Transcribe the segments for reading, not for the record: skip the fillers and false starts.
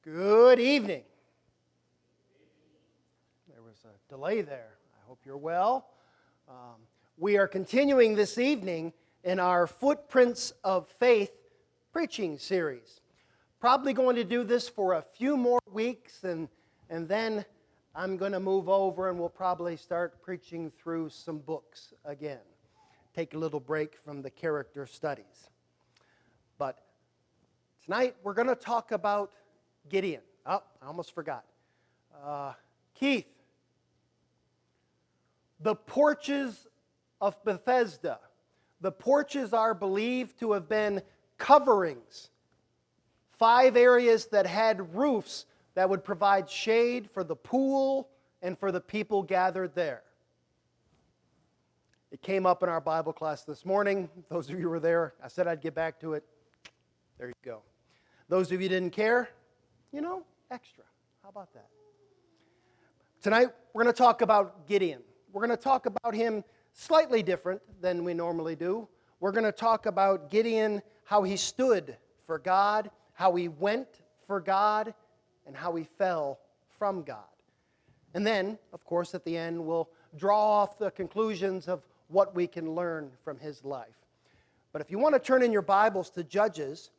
Good evening. There was a delay there. I hope you're well. We are continuing this evening in our Footprints of Faith preaching series. Probably going to do this for a few more weeks, and then I'm going to move over and we'll probably start preaching through some books again. Take a little break from the character studies. But tonight we're going to talk about Gideon. Oh, I almost forgot. Keith, the porches of Bethesda. The porches are believed to have been coverings. 5 areas that had roofs that would provide shade for the pool and for the people gathered there. It came up in our Bible class this morning. Those of you who were there, I said I'd get back to it. There you go. Those of you who didn't care, extra. How about that? Tonight, we're going to talk about Gideon. We're going to talk about him slightly different than we normally do. We're going to talk about Gideon, how he stood for God, how he went for God, and how he fell from God. And then, of course, at the end, we'll draw off the conclusions of what we can learn from his life. But if you want to turn in your Bibles to Judges,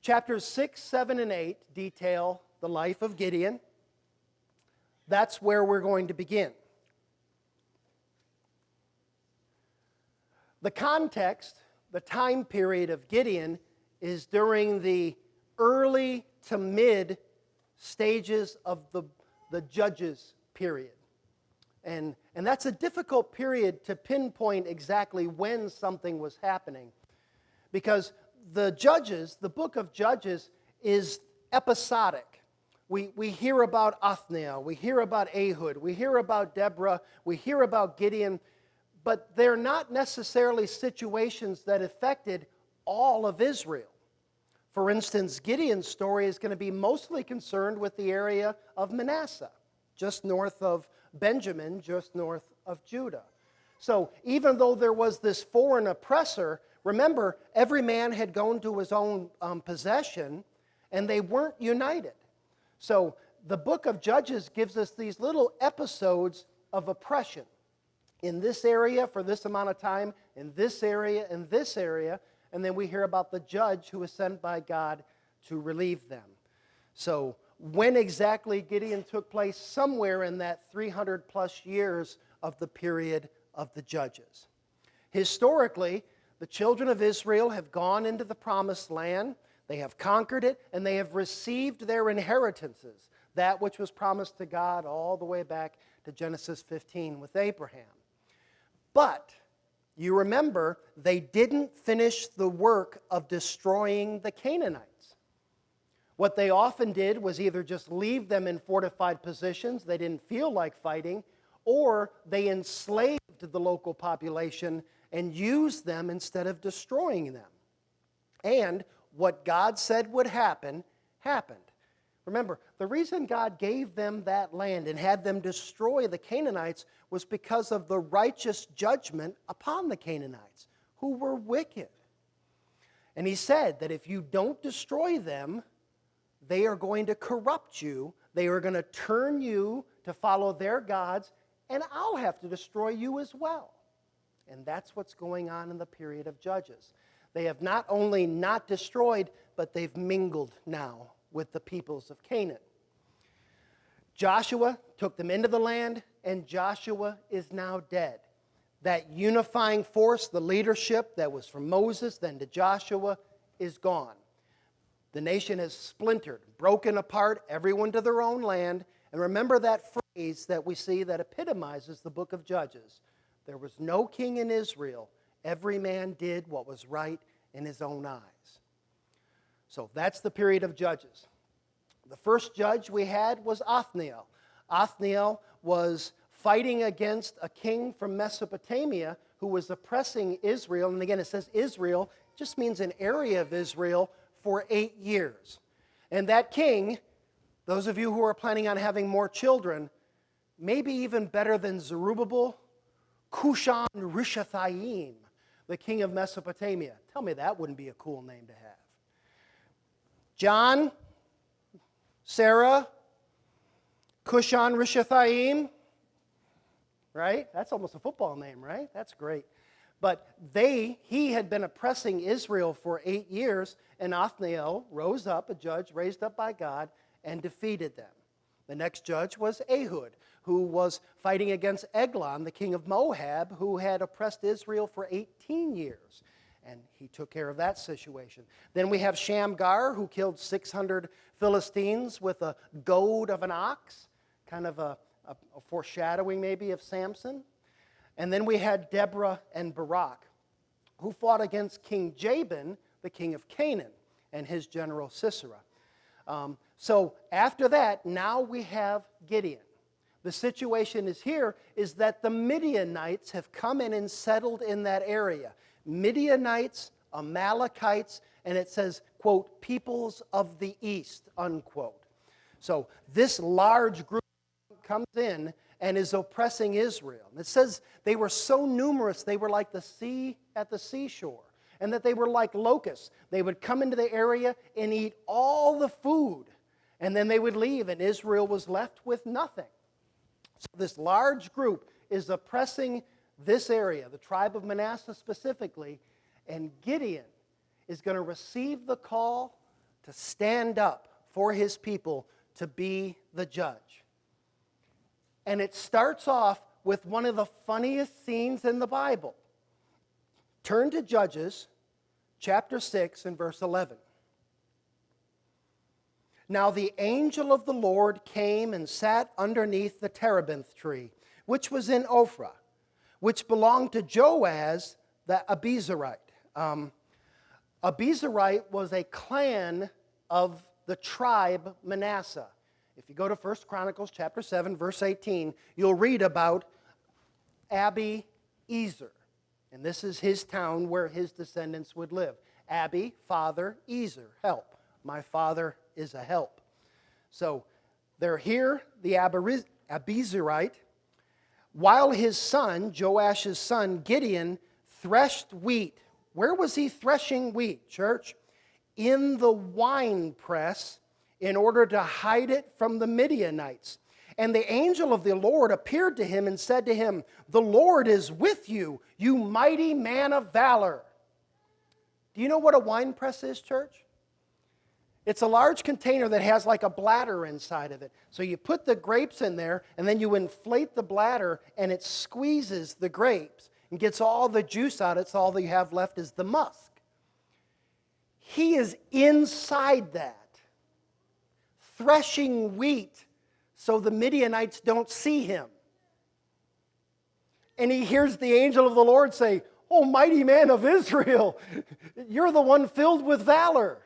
chapters 6, 7, and 8 detail the life of Gideon. That's where we're going to begin. The context, the time period of Gideon is during the early to mid stages of the Judges period. And that's a difficult period to pinpoint exactly when something was happening. Because the Judges, the book of Judges, is episodic. We hear about Othniel, we hear about Ehud, we hear about Deborah, we hear about Gideon, but they're not necessarily situations that affected all of Israel. For instance, Gideon's story is going to be mostly concerned with the area of Manasseh, just north of Benjamin, just north of Judah. So even though there was this foreign oppressor, remember, every man had gone to his own possession, and they weren't united. So the book of Judges gives us these little episodes of oppression. In this area for this amount of time, in this area, and then we hear about the judge who was sent by God to relieve them. So when exactly Gideon took place? Somewhere in that 300 plus years of the period of the Judges. Historically, the children of Israel have gone into the promised land. They have conquered it, and they have received their inheritances, that which was promised to God all the way back to Genesis 15 with Abraham. But you remember, they didn't finish the work of destroying the Canaanites. What they often did was either just leave them in fortified positions, they didn't feel like fighting, or they enslaved the local population and used them instead of destroying them. And what God said would happen, happened. Remember, the reason God gave them that land and had them destroy the Canaanites was because of the righteous judgment upon the Canaanites, who were wicked. And he said that if you don't destroy them, they are going to corrupt you, they are going to turn you to follow their gods, and I'll have to destroy you as well. And that's what's going on in the period of Judges. They have not only not destroyed, but they've mingled now with the peoples of Canaan. Joshua took them into the land, and Joshua is now dead. That unifying force, the leadership that was from Moses, then to Joshua, is gone. The nation has splintered, broken apart, everyone to their own land. And remember that phrase that we see that epitomizes the book of Judges. There was no king in Israel. Every man did what was right in his own eyes. So that's the period of Judges. The first judge we had was Othniel. Othniel was fighting against a king from Mesopotamia who was oppressing Israel. And again, it says Israel, just means an area of Israel, for 8 years. And that king, those of you who are planning on having more children, maybe even better than Zerubbabel, Cushan Rishathaim, the king of Mesopotamia. Tell me that wouldn't be a cool name to have. John, Sarah, Cushan Rishathaim, right? That's almost a football name, right? That's great. But he had been oppressing Israel for 8 years, and Othniel rose up, a judge raised up by God, and defeated them. The next judge was Ehud, who was fighting against Eglon, the king of Moab, who had oppressed Israel for 18 years. And he took care of that situation. Then we have Shamgar, who killed 600 Philistines with a goad of an ox, kind of a foreshadowing maybe of Samson. And then we had Deborah and Barak, who fought against King Jabin, the king of Canaan, and his general Sisera. So after that, now we have Gideon. The situation is that the Midianites have come in and settled in that area. Midianites, Amalekites, and it says, quote, peoples of the east, unquote. So this large group comes in and is oppressing Israel. And it says they were so numerous, they were like the sea at the seashore, and that they were like locusts. They would come into the area and eat all the food, and then they would leave, and Israel was left with nothing. So this large group is oppressing this area, the tribe of Manasseh specifically, and Gideon is going to receive the call to stand up for his people to be the judge. And it starts off with one of the funniest scenes in the Bible. Turn to Judges chapter 6 and verse 11. Now the angel of the Lord came and sat underneath the terebinth tree, which was in Ophrah, which belonged to Joaz the Abiezrite. Abiezrite was a clan of the tribe Manasseh. If you go to 1 Chronicles chapter 7, verse 18, you'll read about Abiezer. And this is his town where his descendants would live. Abi, father, Ezer, help. My father is a help. So they're here, the Abiezrite, while his son, Joash's son, Gideon, threshed wheat. Where was he threshing wheat, church? In the winepress, in order to hide it from the Midianites. And the angel of the Lord appeared to him and said to him, "The Lord is with you, you mighty man of valor." Do you know what a winepress is, church? It's a large container that has like a bladder inside of it. So you put the grapes in there, and then you inflate the bladder, and it squeezes the grapes and gets all the juice out. It's all that you have left is the musk. He is inside that, threshing wheat so the Midianites don't see him. And he hears the angel of the Lord say, "Oh, mighty man of Israel, you're the one filled with valor."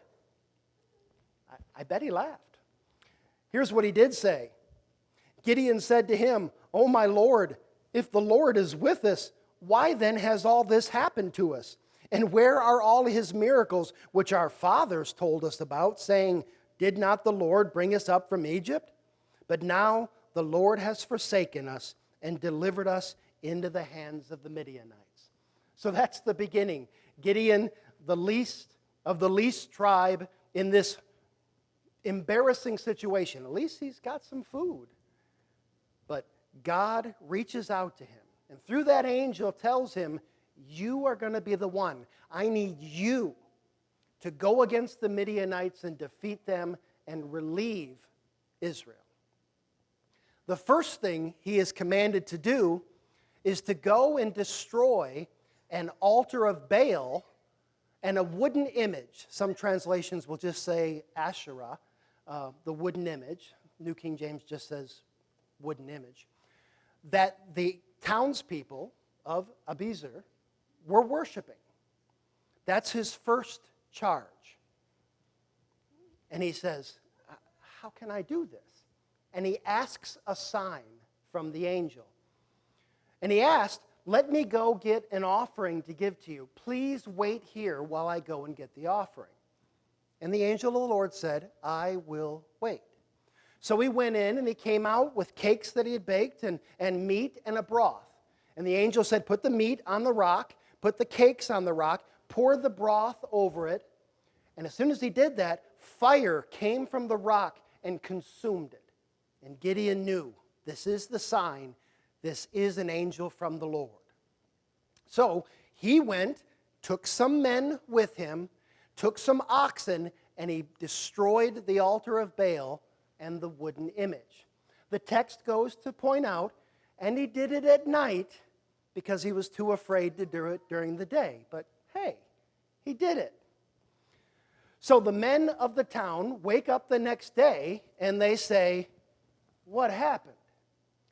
I bet he laughed. Here's what he did say. Gideon said to him, "Oh, my Lord, if the Lord is with us, why then has all this happened to us? And where are all his miracles which our fathers told us about, saying, 'Did not the Lord bring us up from Egypt?' But now the Lord has forsaken us and delivered us into the hands of the Midianites." So that's the beginning. Gideon, the least of the least tribe in this embarrassing situation. At least he's got some food. But God reaches out to him, and through that angel tells him, "You are going to be the one. I need you to go against the Midianites and defeat them and relieve Israel." The first thing he is commanded to do is to go and destroy an altar of Baal and a wooden image. Some translations will just say Asherah, the wooden image. New King James just says wooden image. That the townspeople of Abiezer were worshiping. That's his first charge. And he says, "How can I do this?" And he asks a sign from the angel. And he asked, "Let me go get an offering to give to you. Please wait here while I go and get the offering." And the angel of the Lord said, "I will wait." So he went in and he came out with cakes that he had baked and meat and a broth. And the angel said, "Put the meat on the rock, put the cakes on the rock, pour the broth over it." And as soon as he did that, fire came from the rock and consumed it. And Gideon knew, this is the sign, this is an angel from the Lord. So he went, took some men with him, took some oxen, and he destroyed the altar of Baal and the wooden image. The text goes to point out, and he did it at night because he was too afraid to do it during the day. But hey, he did it. So the men of the town wake up the next day and they say, what happened?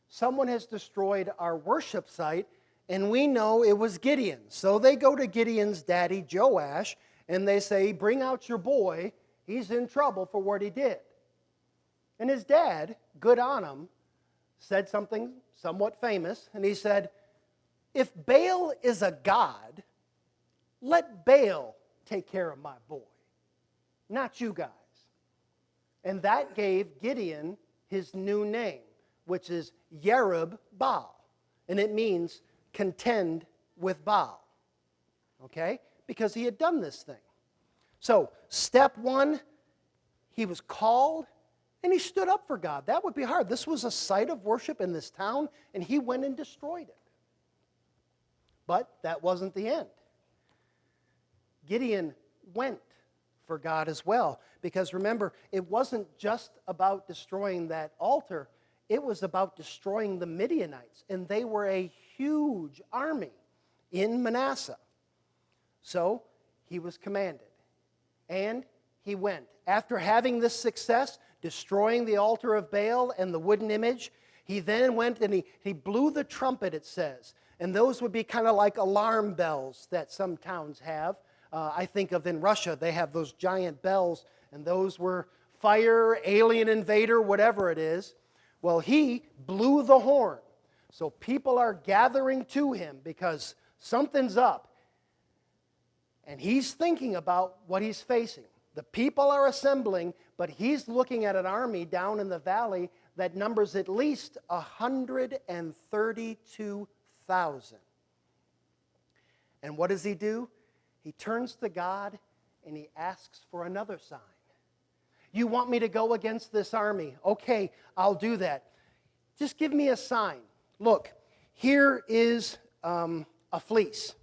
Someone has destroyed our worship site, and we know it was Gideon. So they go to Gideon's daddy, Joash, and they say, bring out your boy. He's in trouble for what he did. And his dad, good on him, said something somewhat famous, and he said, if Baal is a god, let Baal take care of my boy, not you guys. And that gave Gideon his new name, which is Yerub-Baal, and it means contend with Baal, okay? Because he had done this thing. So, step one, he was called, and he stood up for God. That would be hard. This was a site of worship in this town, and he went and destroyed it. But that wasn't the end. Gideon went for God as well, because remember, it wasn't just about destroying that altar, it was about destroying the Midianites, and they were a huge army in Manasseh. So he was commanded, and he went. After having this success, destroying the altar of Baal and the wooden image, he then went and he blew the trumpet, it says. And those would be kind of like alarm bells that some towns have. I think of in Russia, they have those giant bells, and those were fire, alien invader, whatever it is. Well, he blew the horn. So people are gathering to him because something's up. And he's thinking about what he's facing. The people are assembling, but he's looking at an army down in the valley that numbers at least 132,000. And what does he do? He turns to God and he asks for another sign. You want me to go against this army? Okay, I'll do that. Just give me a sign. Look, here is a fleece.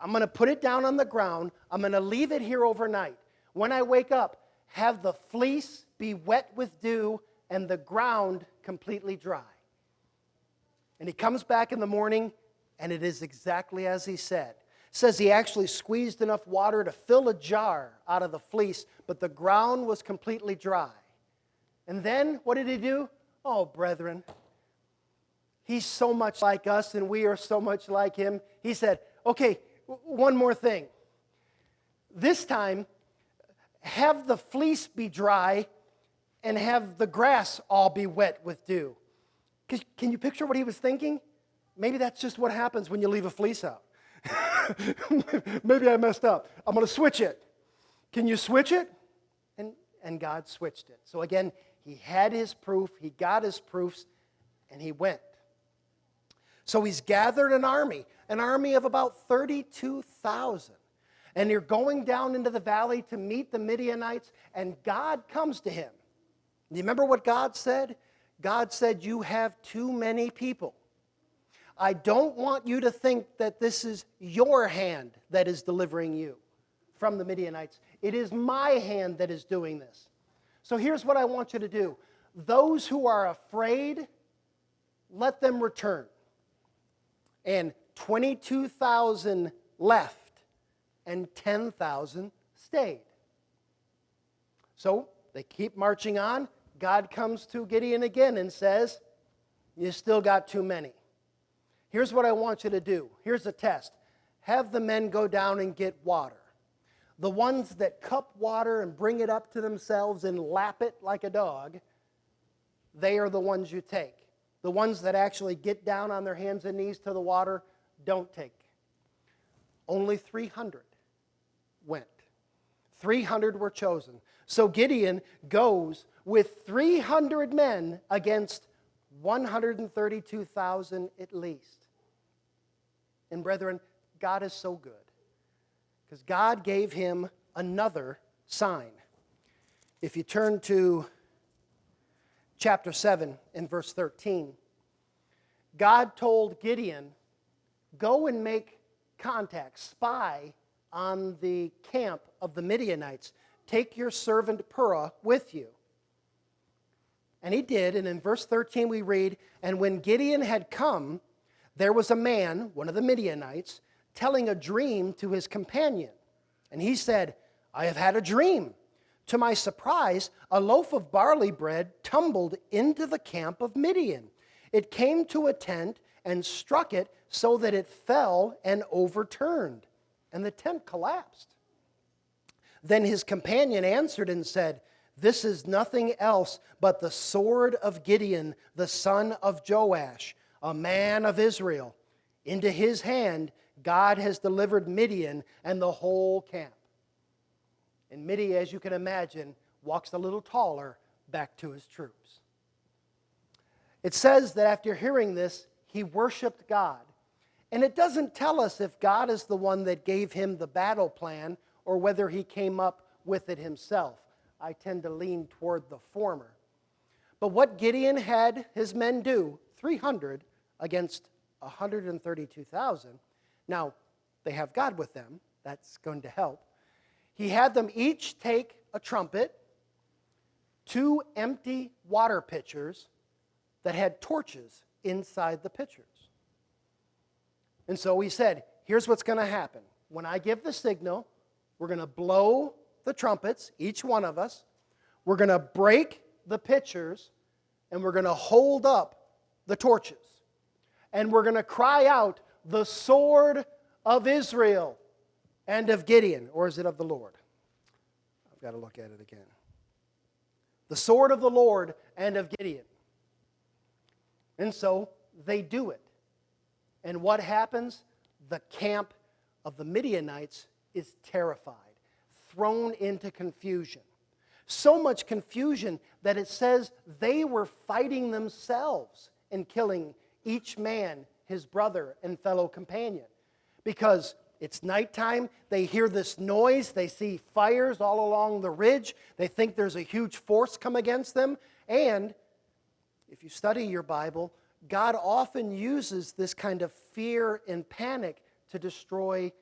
I'm going to put it down on the ground. I'm going to leave it here overnight. When I wake up, have the fleece be wet with dew and the ground completely dry. And he comes back in the morning, and it is exactly as he said. It says he actually squeezed enough water to fill a jar out of the fleece, but the ground was completely dry. And then, what did he do? Oh, brethren, he's so much like us, and we are so much like him. He said, okay, one more thing. This time, have the fleece be dry and have the grass all be wet with dew. Can you picture what he was thinking? Maybe that's just what happens when you leave a fleece out. Maybe I messed up. I'm going to switch it. Can you switch it? And God switched it. So again, he had his proof, he got his proofs, and he went. So he's gathered an army of about 32,000. And they're going down into the valley to meet the Midianites, and God comes to him. Do you remember what God said? God said, you have too many people. I don't want you to think that this is your hand that is delivering you from the Midianites. It is my hand that is doing this. So here's what I want you to do. Those who are afraid, let them return. And 22,000 left, and 10,000 stayed. So they keep marching on. God comes to Gideon again and says, you still got too many. Here's what I want you to do. Here's a test. Have the men go down and get water. The ones that cup water and bring it up to themselves and lap it like a dog, they are the ones you take. The ones that actually get down on their hands and knees to the water, don't take. Only 300 went. 300 were chosen. So Gideon goes with 300 men against 132,000 at least. And brethren, God is so good, because God gave him another sign. If you turn to chapter 7 and verse 13, God told Gideon, go and make contact, spy on the camp of the Midianites. Take your servant Purah with you. And he did, and in verse 13 we read, and when Gideon had come, there was a man, one of the Midianites, telling a dream to his companion. And he said, I have had a dream. To my surprise, a loaf of barley bread tumbled into the camp of Midian. It came to a tent and struck it so that it fell and overturned, and the tent collapsed. Then his companion answered and said, this is nothing else but the sword of Gideon, the son of Joash, a man of Israel. Into his hand God has delivered Midian and the whole camp. And Midian, as you can imagine, walks a little taller back to his troops. It says that after hearing this, he worshiped God. And it doesn't tell us if God is the one that gave him the battle plan or whether he came up with it himself. I tend to lean toward the former. But what Gideon had his men do, 300 against 132,000, now they have God with them, that's going to help. He had them each take a trumpet, 2 empty water pitchers that had torches inside the pitchers. And so he said, here's what's going to happen. When I give the signal, we're going to blow the trumpets, each one of us. We're going to break the pitchers, and we're going to hold up the torches. And we're going to cry out, the sword of Israel and of Gideon. Or is it of the Lord? I've got to look at it again. The sword of the Lord and of Gideon. And so they do it. And what happens? The camp of the Midianites is terrified, thrown into confusion. So much confusion that it says they were fighting themselves and killing each man, his brother and fellow companion. Because it's nighttime, they hear this noise, they see fires all along the ridge, they think there's a huge force come against them, and if you study your Bible, God often uses this kind of fear and panic to destroy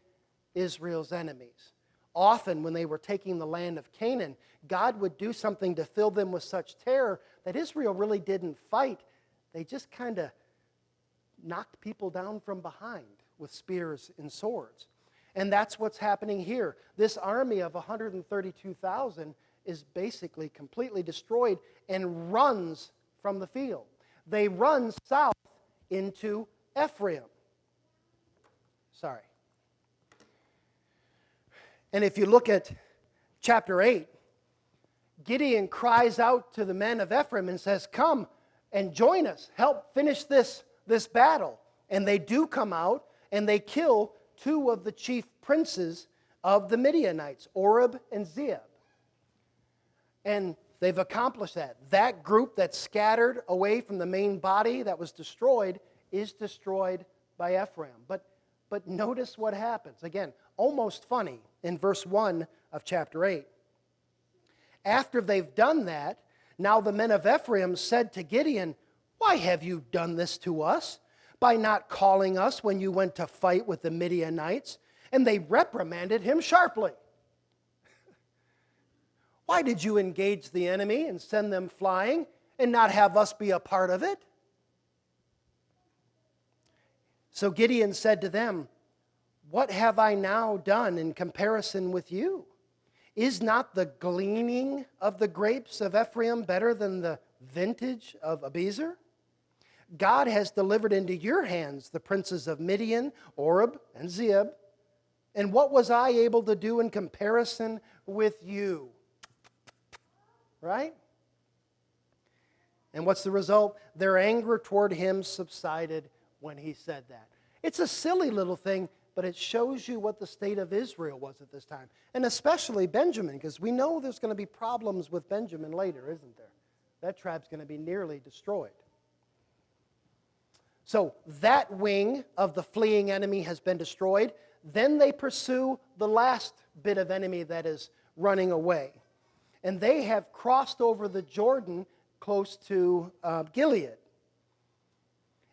Israel's enemies. Often when they were taking the land of Canaan, God would do something to fill them with such terror that Israel really didn't fight. They just kind of knocked people down from behind with spears and swords. And that's what's happening here. This army of 132,000 is basically completely destroyed and runs from the field. They run south into Ephraim. Sorry. And if you look at chapter 8, Gideon cries out to the men of Ephraim and says, come and join us. Help finish this battle. And they do come out and they kill 2 of the chief princes of the Midianites, Oreb and Zeeb. And they've accomplished that. That group that's scattered away from the main body that was destroyed is destroyed by Ephraim. But notice what happens. Again, almost funny in verse 1 of chapter 8. After they've done that, now the men of Ephraim said to Gideon, why have you done this to us by not calling us when you went to fight with the Midianites? And they reprimanded him sharply. Why did you engage the enemy and send them flying and not have us be a part of it? So Gideon said to them, what have I now done in comparison with you? Is not the gleaning of the grapes of Ephraim better than the vintage of Abiezer? God has delivered into your hands the princes of Midian, Oreb, and Zeeb. And what was I able to do in comparison with you? Right? And what's the result? Their anger toward him subsided when he said that. It's a silly little thing, but it shows you what the state of Israel was at this time. And especially Benjamin, because we know there's going to be problems with Benjamin later, isn't there? That tribe's going to be nearly destroyed. So that wing of the fleeing enemy has been destroyed. Then they pursue the last bit of enemy that is running away. And they have crossed over the Jordan close to Gilead.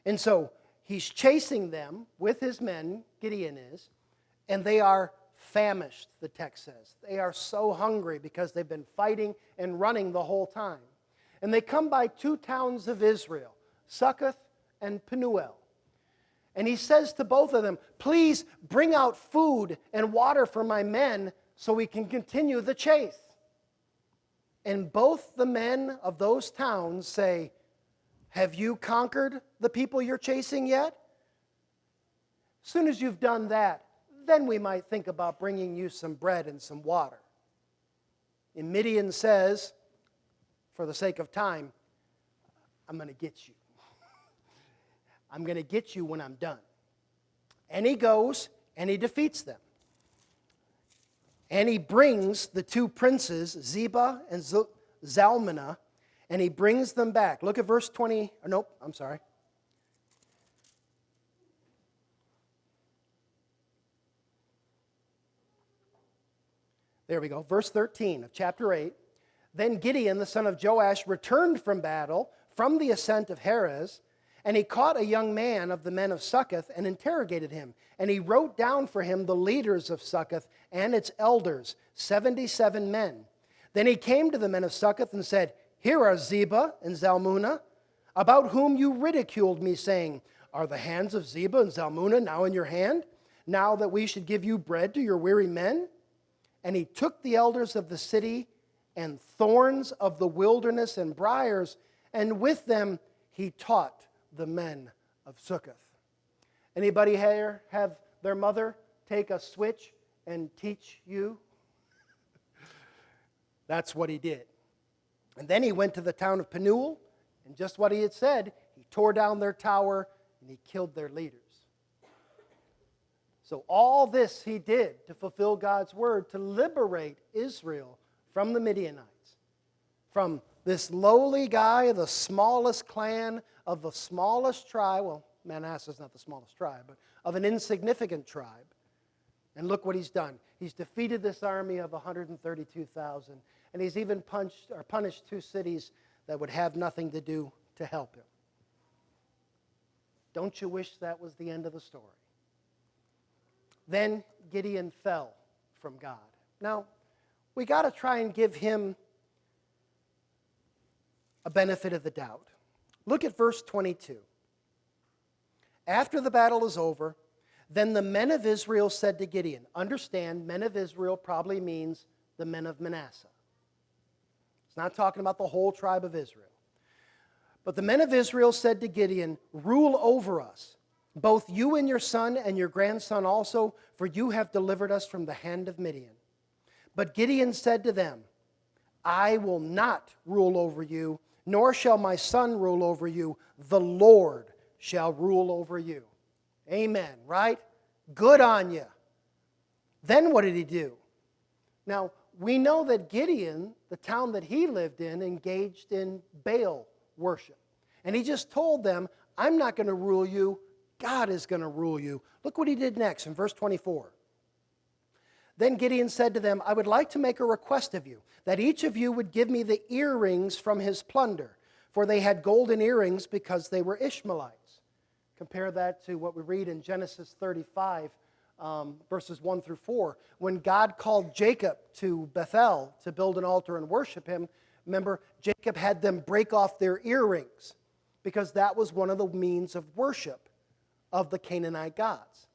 And so he's chasing them with his men, Gideon is, and they are famished, the text says. They are so hungry because they've been fighting and running the whole time. And they come by two towns of Israel, Succoth and Penuel. And he says to both of them, please bring out food and water for my men so we can continue the chase. And both the men of those towns say, have you conquered the people you're chasing yet? As soon as you've done that, then we might think about bringing you some bread and some water. And Midian says, for the sake of time, I'm going to get you. I'm going to get you when I'm done. And he goes and he defeats them. And he brings the two princes, Zebah and Zalmunna, and he brings them back. Look at verse 20. Nope, I'm sorry. There we go. Verse 13 of chapter 8. Then Gideon, the son of Joash, returned from battle from the ascent of Heres, and he caught a young man of the men of Succoth and interrogated him. And he wrote down for him the leaders of Succoth and its elders, 77 men. Then he came to the men of Succoth and said, here are Zebah and Zalmunna, about whom you ridiculed me, saying, are the hands of Zebah and Zalmunna now in your hand, now that we should give you bread to your weary men? And he took the elders of the city and thorns of the wilderness and briars, and with them he taught the men of Succoth. Anybody here have their mother take a switch and teach you? That's what he did. And then he went to the town of Penuel, and just what he had said, he tore down their tower and he killed their leaders. So all this he did to fulfill God's word, to liberate Israel from the Midianites, from this lowly guy, the smallest clan of the smallest tribe. Well, Manasseh is not the smallest tribe, but of an insignificant tribe. And look what he's done. He's defeated this army of 132,000, and he's even punished two cities that would have nothing to do to help him. Don't you wish that was the end of the story? Then Gideon fell from God. Now, we got to try and give him a benefit of the doubt. Look at verse 22. After the battle is over, then the men of Israel said to Gideon, understand, men of Israel probably means the men of Manasseh. It's not talking about the whole tribe of Israel. But the men of Israel said to Gideon, rule over us, both you and your son and your grandson also, for you have delivered us from the hand of Midian. But Gideon said to them, I will not rule over you, nor shall my son rule over you. The Lord shall rule over you. Amen, right? Good on you. Then what did he do? Now, we know that Gideon, the town that he lived in, engaged in Baal worship. And he just told them, I'm not going to rule you. God is going to rule you. Look what he did next in verse 24. Then Gideon said to them, I would like to make a request of you, that each of you would give me the earrings from his plunder, for they had golden earrings because they were Ishmaelites. Compare that to what we read in Genesis 35, verses 1 through 4. When God called Jacob to Bethel to build an altar and worship him, remember, Jacob had them break off their earrings because that was one of the means of worship of the Canaanite gods.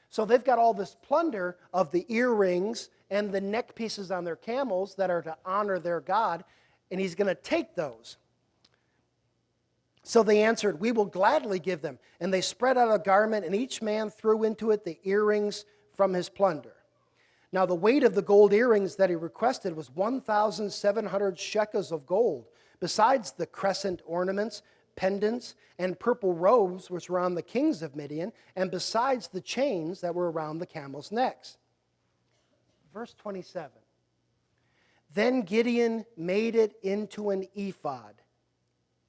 So they've got all this plunder of the earrings and the neck pieces on their camels that are to honor their God, and he's going to take those. So they answered, we will gladly give them. And they spread out a garment, and each man threw into it the earrings from his plunder. Now the weight of the gold earrings that he requested was 1,700 shekels of gold, besides the crescent ornaments, pendants, and purple robes which were on the kings of Midian, and besides the chains that were around the camels' necks. Verse 27. Then Gideon made it into an ephod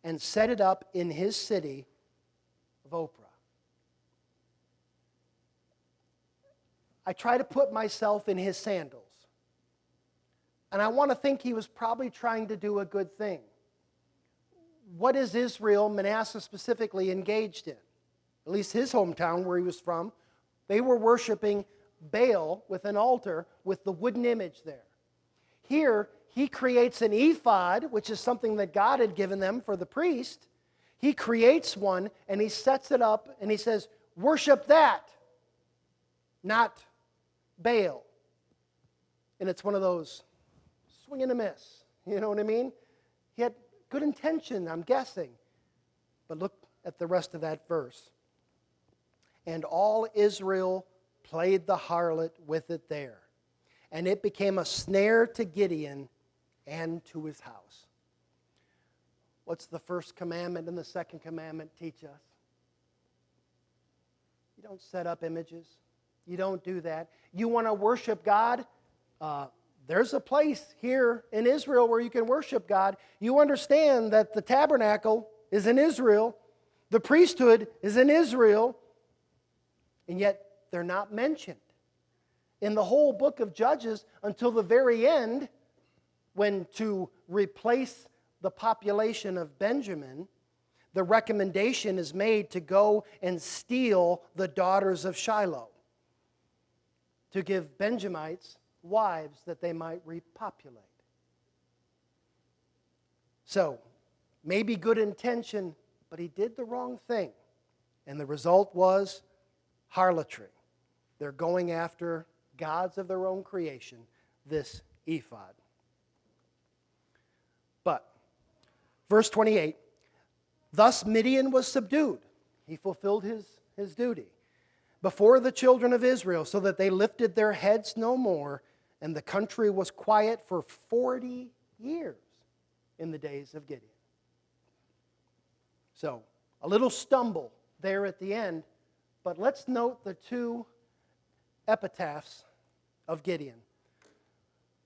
and set it up in his city of Ophrah. I try to put myself in his sandals. And I want to think he was probably trying to do a good thing. what is Israel, Manasseh specifically, engaged in? At least his hometown where he was from, they were worshiping Baal with an altar with the wooden image there. Here, he creates an ephod, which is something that God had given them for the priest. He creates one and he sets it up and he says, worship that, not Baal. And it's one of those swing and a miss. You know what I mean? He had good intention, I'm guessing. But look at the rest of that verse. And all Israel played the harlot with it there. And it became a snare to Gideon and to his house. What's the first commandment and the second commandment teach us? You don't set up images. You don't do that. You want to worship God? There's a place here in Israel where you can worship God. You understand that the tabernacle is in Israel. The priesthood is in Israel. And yet they're not mentioned in the whole book of Judges until the very end, when to replace the population of Benjamin, the recommendation is made to go and steal the daughters of Shiloh, to give Benjamites wives that they might repopulate. So, maybe good intention, but he did the wrong thing. And the result was harlotry. They're going after gods of their own creation, this ephod. But, verse 28, thus Midian was subdued. He fulfilled his duty before the children of Israel, so that they lifted their heads no more, and the country was quiet for 40 years in the days of Gideon. So, a little stumble there at the end, but let's note the two epitaphs of Gideon.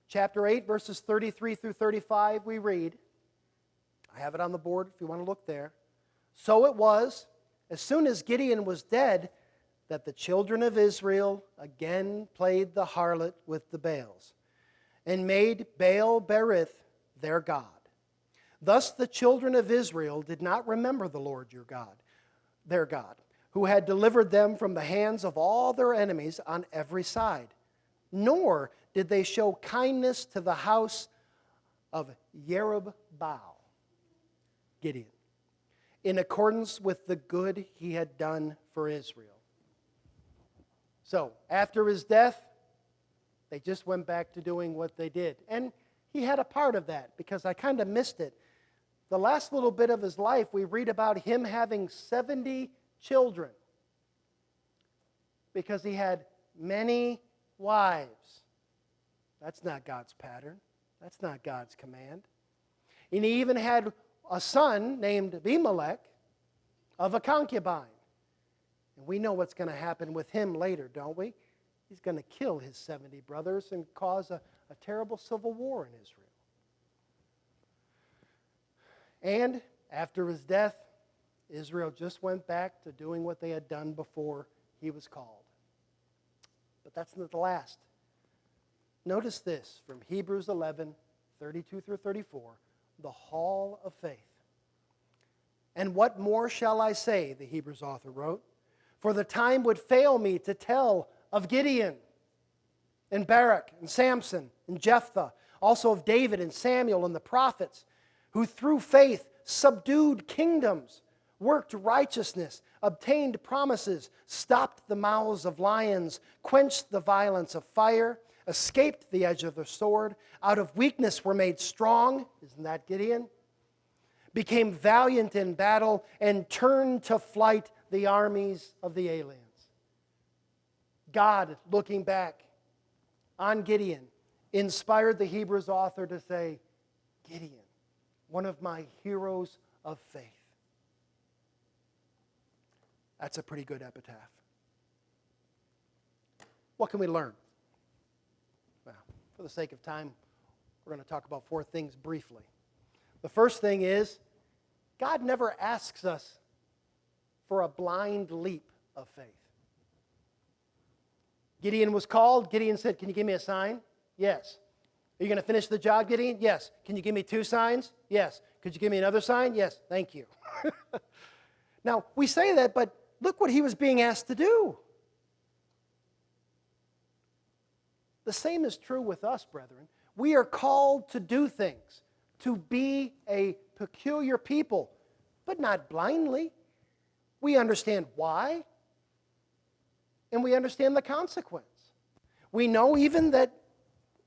Chapter 8, verses 33 through 35, we read, I have it on the board if you want to look there. So it was, as soon as Gideon was dead, that the children of Israel again played the harlot with the Baals, and made Baal-berith their god. Thus the children of Israel did not remember the Lord their God, who had delivered them from the hands of all their enemies on every side. Nor did they show kindness to the house of Jerubbaal, Gideon, in accordance with the good he had done for Israel. So, after his death, they just went back to doing what they did. And he had a part of that, because I kind of missed it. The last little bit of his life, we read about him having 70 children, because he had many wives. That's not God's pattern. That's not God's command. And he even had a son named Abimelech of a concubine. And we know what's going to happen with him later, don't we? He's going to kill his 70 brothers and cause a terrible civil war in Israel. And after his death, Israel just went back to doing what they had done before he was called. But that's not the last. Notice this from Hebrews 11, 32 through 34, the hall of faith. And what more shall I say, the Hebrews author wrote, for the time would fail me to tell of Gideon and Barak and Samson and Jephthah, also of David and Samuel and the prophets, who through faith subdued kingdoms, worked righteousness, obtained promises, stopped the mouths of lions, quenched the violence of fire, escaped the edge of the sword, out of weakness were made strong, isn't that Gideon? Became valiant in battle, and turned to flight the armies of the aliens. God, looking back on Gideon, inspired the Hebrews author to say, Gideon, one of my heroes of faith. That's a pretty good epitaph. What can we learn? Well, for the sake of time, we're going to talk about 4 things briefly. The first thing is, God never asks us for a blind leap of faith. Gideon was called. Gideon said, can you give me a sign? Yes. Are you going to finish the job, Gideon? Yes. Can you give me 2 signs? Yes. Could you give me another sign? Yes, thank you. Now, we say that, but look what he was being asked to do. The same is true with us, brethren. We are called to do things, to be a peculiar people, but not blindly. We understand why, and we understand the consequence. We know even that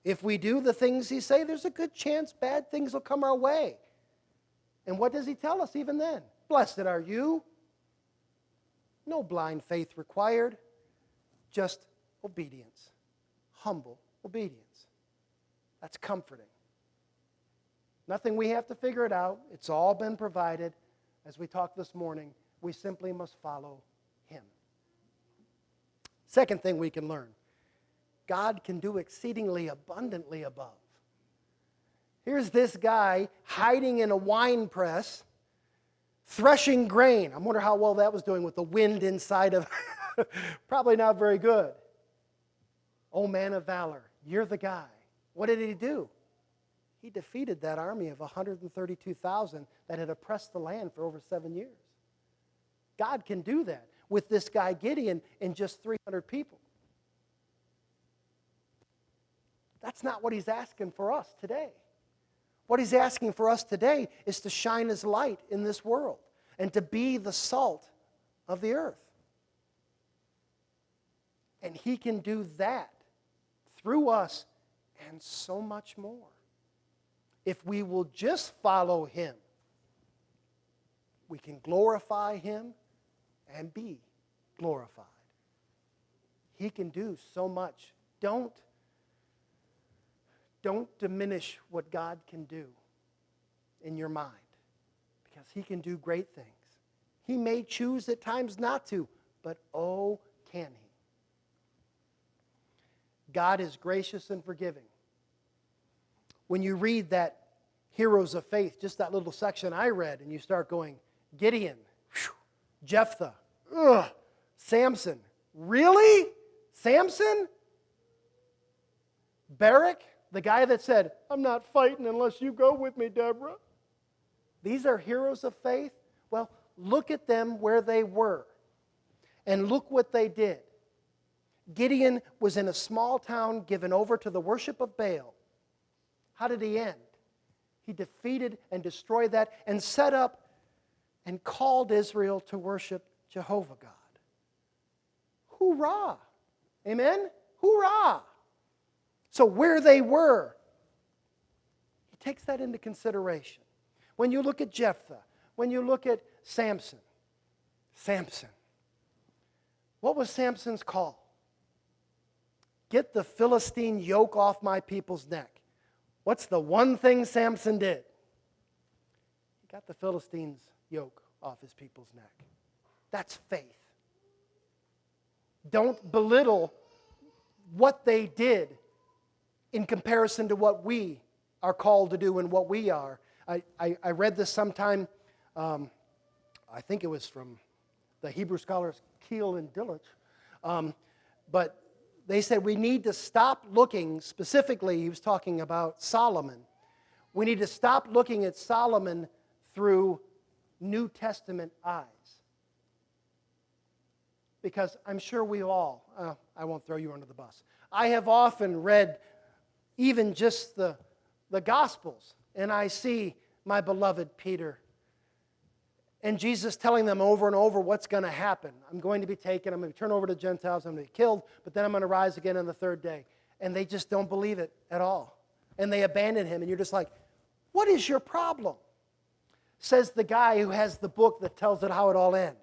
if we do the things he say, there's a good chance bad things will come our way. And what does he tell us even then? Blessed are you. No blind faith required, just obedience. Humble obedience. That's comforting. Nothing we have to figure it out. It's all been provided. As we talked this morning, we simply must follow him. Second thing we can learn, God can do exceedingly abundantly above. Here's this guy hiding in a wine press, threshing grain. I wonder how well that was doing with the wind inside of probably not very good. Oh, man of valor, you're the guy. What did he do? He defeated that army of 132,000 that had oppressed the land for over 7 years. God can do that with this guy Gideon in just 300 people. That's not what he's asking for us today. What he's asking for us today is to shine his light in this world and to be the salt of the earth. And he can do that through us and so much more. If we will just follow him, we can glorify him and be glorified. He can do so much. Don't diminish what God can do in your mind, because he can do great things. He may choose at times not to, but oh, can he. God is gracious and forgiving. When you read that heroes of faith, just that little section I read, and you start going, Gideon, Jephthah, Samson, really? Samson? Barak, the guy that said, I'm not fighting unless you go with me, Deborah. These are heroes of faith. Well, look at them where they were, and look what they did. Gideon was in a small town given over to the worship of Baal. How did he end? He defeated and destroyed that and set up and called Israel to worship Jehovah God. Hoorah! Amen? Hoorah! So where they were, he takes that into consideration. When you look at Jephthah, when you look at Samson, what was Samson's call? Get the Philistine yoke off my people's neck. What's the one thing Samson did? He got the Philistines' yoke off his people's neck. That's faith. Don't belittle what they did in comparison to what we are called to do and what we are. I read this sometime, I think it was from the Hebrew scholars Keel and Dillich, but they said we need to stop looking, specifically he was talking about Solomon, we need to stop looking at Solomon through New Testament eyes. Because I'm sure we all, I won't throw you under the bus. I have often read even just the Gospels, and I see my beloved Peter and Jesus telling them over and over what's going to happen. I'm going to be taken, I'm going to turn over to Gentiles, I'm going to be killed, but then I'm going to rise again on the third day. And they just don't believe it at all. And they abandon him, and you're just like, what is your problem? Says the guy who has the book that tells it how it all ends.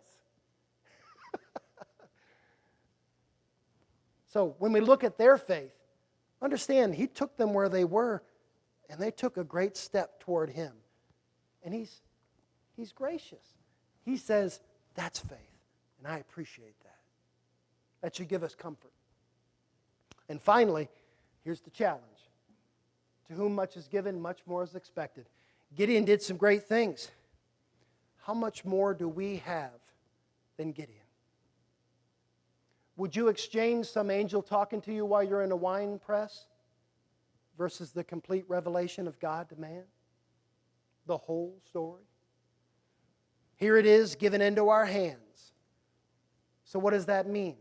So when we look at their faith, understand he took them where they were, and they took a great step toward him. And he's gracious. He says, that's faith, and I appreciate that. That should give us comfort. And finally, here's the challenge. To whom much is given, much more is expected. Gideon did some great things. How much more do we have than Gideon? Would you exchange some angel talking to you while you're in a wine press versus the complete revelation of God to man? the whole story? Here it is given into our hands. So what does that mean?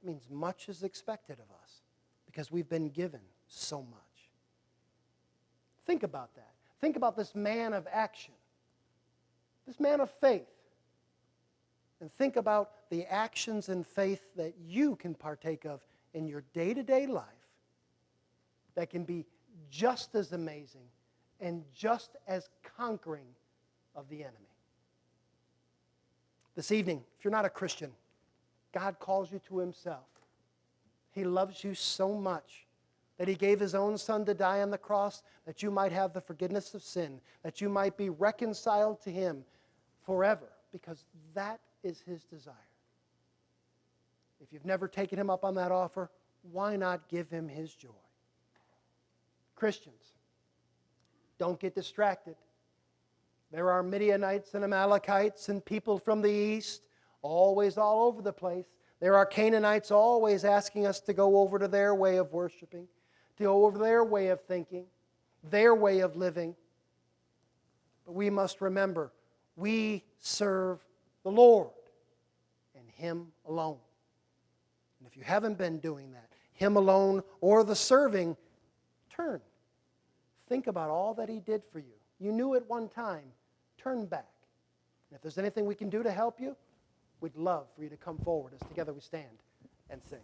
It means much is expected of us because we've been given so much. Think about that. Think about this man of action, this man of faith. And think about the actions and faith that you can partake of in your day-to-day life that can be just as amazing and just as conquering of the enemy. This evening, if you're not a Christian, God calls you to Himself. He loves you so much that He gave His own Son to die on the cross that you might have the forgiveness of sin, that you might be reconciled to Him forever, because that is His desire. If you've never taken Him up on that offer, why not give Him His joy? Christians, don't get distracted. There are Midianites and Amalekites and people from the east, always all over the place. There are Canaanites always asking us to go over to their way of worshiping, to go over their way of thinking, their way of living. But we must remember, we serve the Lord and Him alone. And if you haven't been doing that, Him alone or the serving, turn. Think about all that He did for you. You knew at one time. Turn back. And if there's anything we can do to help you, we'd love for you to come forward as together we stand and sing.